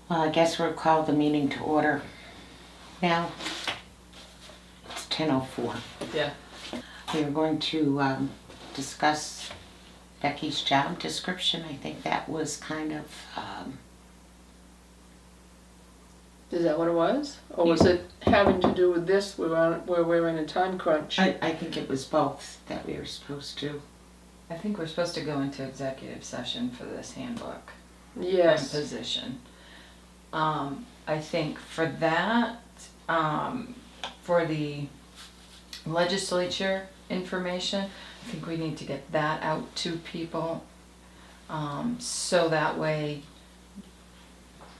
Well, I guess we'll call the meeting to order now. It's 10:04. Yeah. We are going to discuss Becky's job description. I think that was kind of, Is that what it was? Or was it having to do with this, where we're in a time crunch? I think it was both that we were supposed to. I think we're supposed to go into executive session for this handbook Yes. position. I think for that, for the legislature information, I think we need to get that out to people. So that way,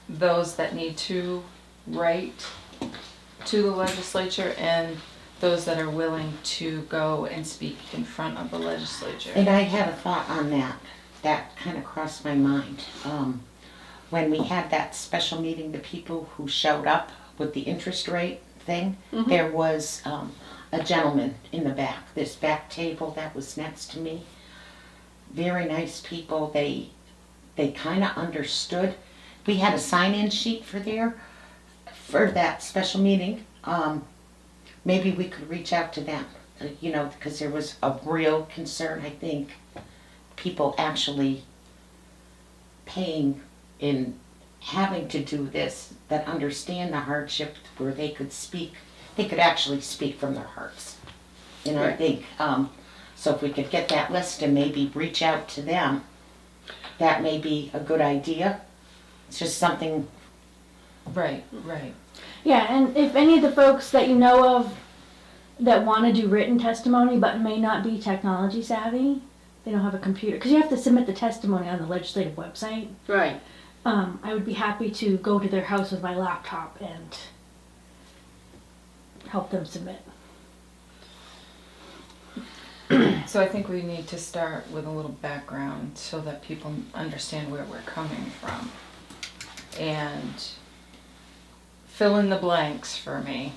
those that need to write to the legislature and those that are willing to go and speak in front of the legislature. And I had a thought on that. That kind of crossed my mind. When we had that special meeting, the people who showed up with the interest rate thing, there was a gentleman in the back, this back table that was next to me. Very nice people. They kind of understood. We had a sign-in sheet for that special meeting. Maybe we could reach out to them, because there was a real concern, I think, people actually paying in having to do this, that understand the hardship, where they could actually speak from their hearts. I Right. think, so if we could get that list and maybe reach out to them, that may be a good idea. It's just something. Right. Yeah, and if any of the folks that you know of that want to do written testimony but may not be technology savvy, they don't have a computer, because you have to submit the testimony on the legislative website. Right. I would be happy to go to their house with my laptop and help them submit. So I think we need to start with a little background so that people understand where we're coming from. And fill in the blanks for me.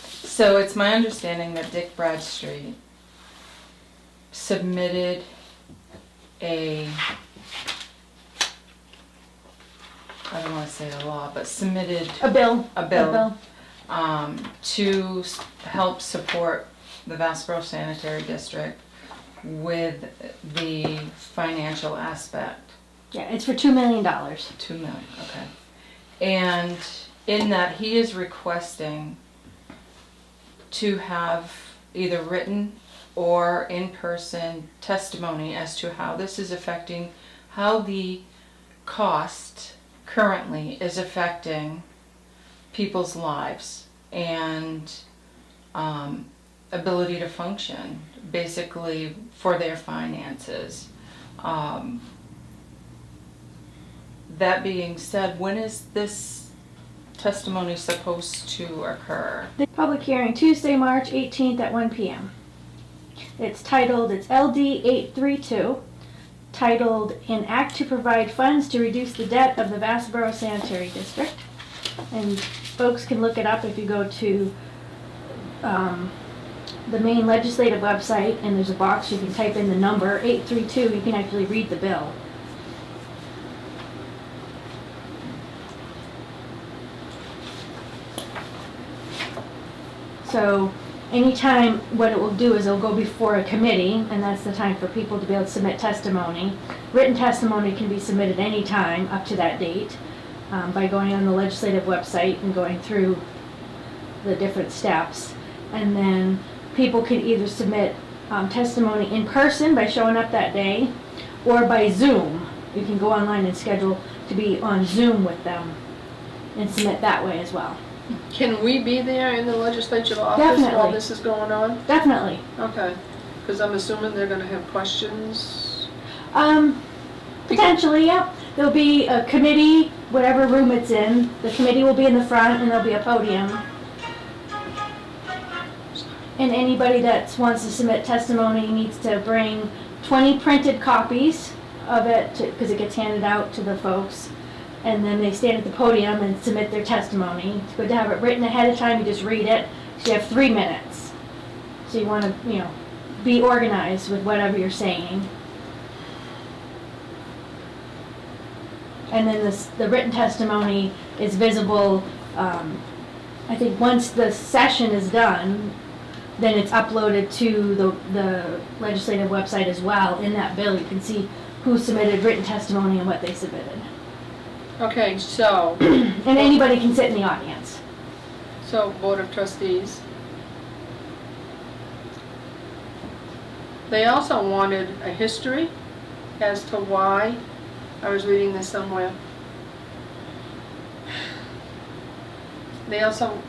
So it's my understanding that Dick Bradstreet submitted I don't want to say a law, but submitted A bill. to help support the Vassalboro Sanitary District with the financial aspect. Yeah, it's for $2 million. $2 million, okay. And in that, he is requesting to have either written or in-person testimony as to how this is affecting, how the cost currently is affecting people's lives and ability to function, basically for their finances. That being said, when is this testimony supposed to occur? The public hearing, Tuesday, March 18th at 1 p.m. It's LD 832, titled An Act to Provide Funds to Reduce the Debt of the Vassalboro Sanitary District. And folks can look it up if you go to the main legislative website, and there's a box you can type in the number 832. You can actually read the bill. So anytime, what it will do is it'll go before a committee, and that's the time for people to be able to submit testimony. Written testimony can be submitted anytime up to that date by going on the legislative website and going through the different steps. And then people can either submit testimony in person by showing up that day, or by Zoom. You can go online and schedule to be on Zoom with them and submit that way as well. Can we be there in the legislature office Definitely. while this is going on? Definitely. Okay. Because I'm assuming they're going to have questions. Potentially, yep. There'll be a committee, whatever room it's in. The committee will be in the front, and there'll be a podium. And anybody that wants to submit testimony needs to bring 20 printed copies of it, because it gets handed out to the folks. And then they stand at the podium and submit their testimony. It's good to have it written ahead of time. You just read it. So you have 3 minutes. So you want to, be organized with whatever you're saying. And then the written testimony is visible, I think once the session is done, then it's uploaded to the legislative website as well. In that bill, you can see who submitted written testimony and what they submitted. Okay, so, And anybody can sit in the audience. so Board of Trustees. They also wanted a history as to why, I was reading this somewhere. They also,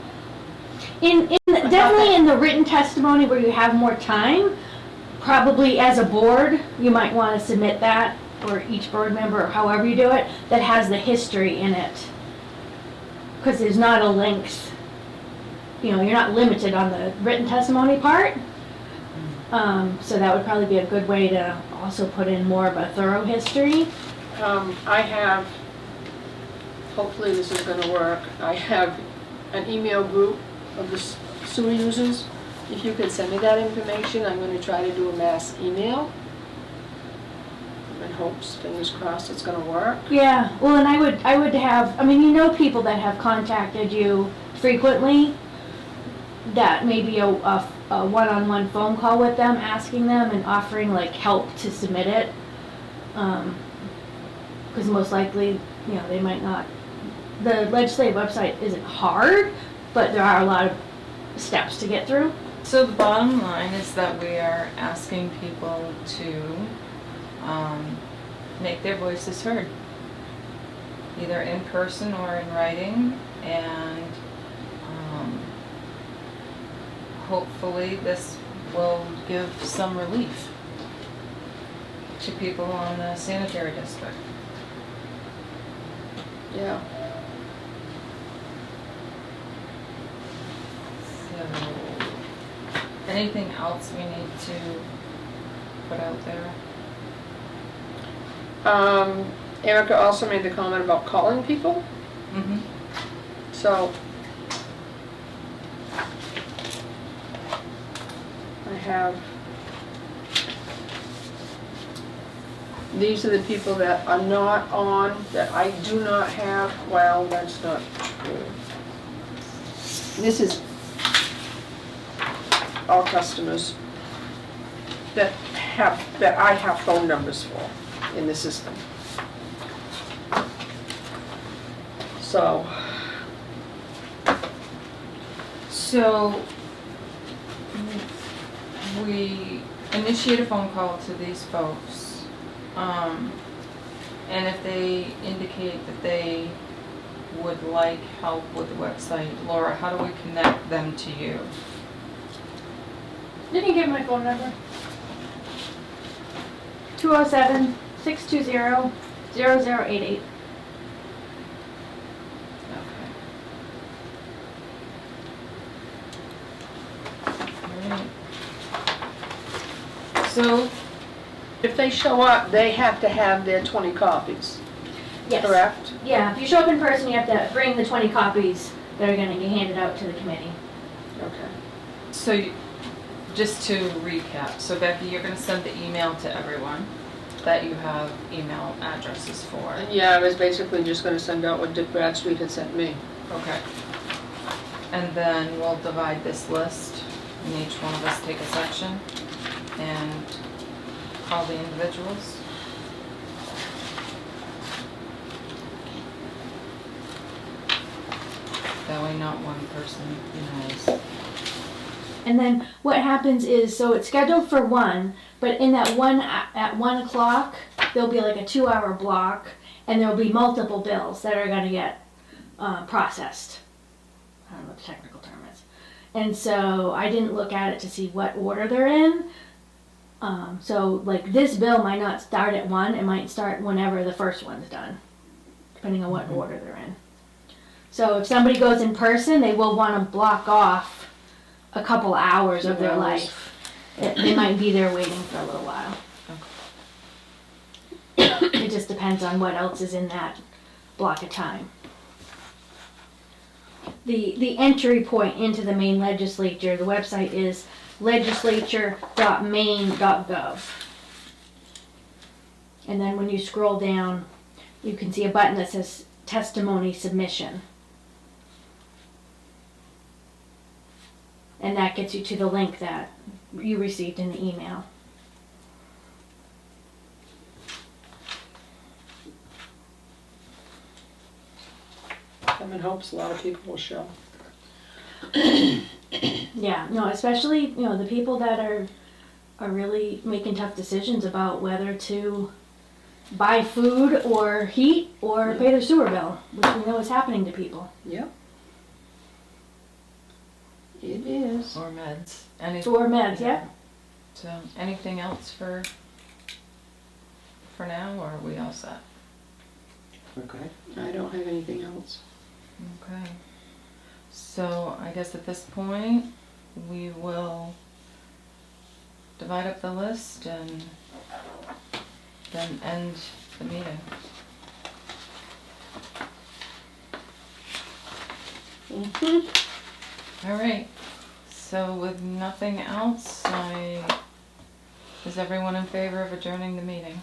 Definitely in the written testimony where you have more time, probably as a board, you might want to submit that, or each board member, or however you do it, that has the history in it. Because there's not a length, you're not limited on the written testimony part. So that would probably be a good way to also put in more of a thorough history. I have, hopefully this is gonna work, I have an email group of the sewer users. If you could send me that information, I'm gonna try to do a mass email. In hopes, fingers crossed, it's gonna work. Yeah, well, and I would have, people that have contacted you frequently, that maybe a one-on-one phone call with them, asking them and offering like help to submit it. Because most likely, they might not. The legislative website isn't hard, but there are a lot of steps to get through. So the bottom line is that we are asking people to make their voices heard, either in person or in writing, and hopefully this will give some relief to people on the sanitary district. Yeah. So, anything else we need to put out there? Erica also made the comment about calling people, Mm-hmm. so I have, these are the people that are not on, that I do not have, well, that's not true. This is all customers that I have phone numbers for in the system. So, we initiate a phone call to these folks, and if they indicate that they would like help with the website, Laura, how do we connect them to you? Didn't you get my phone number? 207-620-0088. Okay. Alright. So, if they show up, they have to have their 20 copies, Yes. correct? Yeah, if you show up in person, you have to bring the 20 copies that are gonna get handed out to the committee. Okay. just to recap, so Becky, you're gonna send the email to everyone that you have email addresses for. Yeah, I was basically just gonna send out what Dick Bradstreet had sent me. Okay. And then we'll divide this list, and each one of us take a section, and call the individuals. That way not one person knows. And then what happens is, so it's scheduled for 1, but in that at 1 o'clock, there'll be like a 2-hour block, and there'll be multiple bills that are gonna get processed. I don't know what the technical term is. And so I didn't look at it to see what order they're in. So like this bill might not start at 1, it might start whenever the first one's done, depending on what order they're in. So if somebody goes in person, they will want to block off a couple hours of their life. They might be there waiting for a little while. It just depends on what else is in that block of time. The entry point into the Maine legislature, the website is legislature.maine.gov. And then when you scroll down, you can see a button that says testimony submission. And that gets you to the link that you received in the email. I'm in hopes a lot of people will show. Yeah, no, especially, the people that are really making tough decisions about whether to buy food or heat or pay their sewer bill, which we know is happening to people. Yep. It is. Or meds. Or meds, yeah. So, anything else for now, or are we all set? We're good. I don't have anything else. Okay. So, I guess at this point, we will divide up the list and then end the meeting. Mm-hmm. All right. So with nothing else, is everyone in favor of adjourning the meeting?